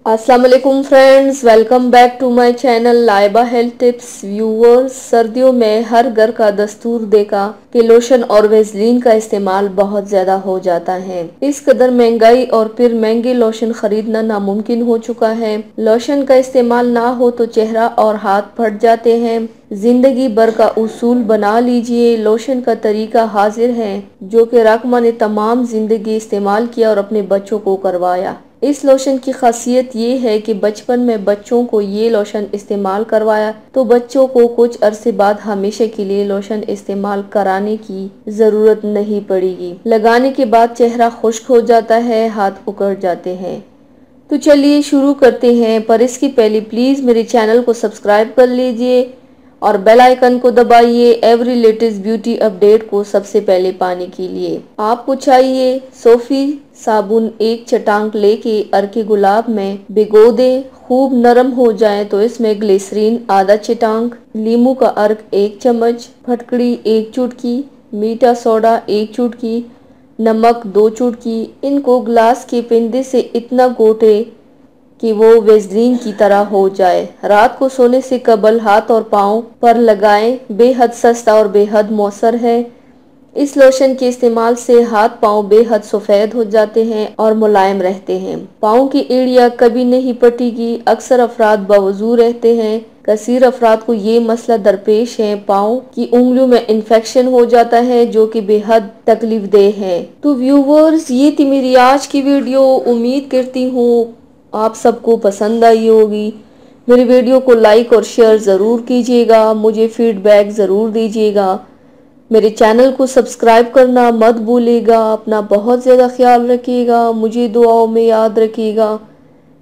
अस्सलाम वालेकुम friends, welcome back to my channel Laiba health tips. Viewers, सर्दियों में हर घर का दस्तूर देखा कि लोशन और वेसलीन का इस्तेमाल बहुत ज्यादा हो जाता है। इस कदर महंगाई और फिर महंगे लोशन खरीदना नामुमकिन हो चुका है। लोशन का इस्तेमाल ना हो तो चेहरा और हाथ फट जाते हैं। जिंदगी भर का उसूल बना लीजिए। लोशन का तरीका हाजिर है जो कि राकमा ने तमाम जिंदगी इस्तेमाल किया और अपने बच्चों को करवाया। इस लोशन की खासियत ये है कि बचपन में बच्चों को ये लोशन इस्तेमाल करवाया तो बच्चों को कुछ अरसे बाद हमेशा के लिए लोशन इस्तेमाल कराने की जरूरत नहीं पड़ेगी। लगाने के बाद चेहरा खुश्क हो जाता है, हाथ उकड़ जाते हैं। तो चलिए शुरू करते हैं, पर इसकी पहले प्लीज मेरे चैनल को सब्सक्राइब कर लीजिए और बेल आइकन को दबाइए एवरी लेटेस्ट ब्यूटी अपडेट को सबसे पहले पाने के लिए। आपको चाहिए सोफी साबुन एक चटांक लेके अर्के गुलाब में भिगो दें। खूब नरम हो जाए तो इसमें ग्लिसरीन आधा चटांक, नींबू का अर्क 1 चम्मच, फटकड़ी 1 चुटकी, मीठा सोडा 1 चुटकी, नमक 2 चुटकी। इनको ग्लास के पिंडे से इतना घोटे कि वो वेसलीन की तरह हो जाए। रात को सोने से कबल हाथ और पाँव पर लगाएं। बेहद सस्ता और बेहद मौसर है। इस लोशन के इस्तेमाल से हाथ पाँव बेहद सफेद हो जाते हैं और मुलायम रहते हैं। पाँव की एड़ियाँ कभी नहीं पटेगी। अक्सर अफराद बावजूद रहते हैं। कसीर अफराद को ये मसला दरपेश है। पाँव की उंगलियों में इन्फेक्शन हो जाता है जो कि बेहद तकलीफ देह है। तो व्यूवर्स, ये थी मेरी आज की वीडियो। उम्मीद करती हूँ आप सबको पसंद आई होगी। मेरी वीडियो को लाइक और शेयर ज़रूर कीजिएगा। मुझे फीडबैक ज़रूर दीजिएगा। मेरे चैनल को सब्सक्राइब करना मत भूलिएगा। अपना बहुत ज़्यादा ख्याल रखिएगा। मुझे दुआओं में याद रखिएगा।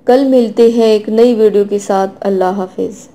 कल मिलते हैं एक नई वीडियो के साथ। अल्लाह हाफिज़।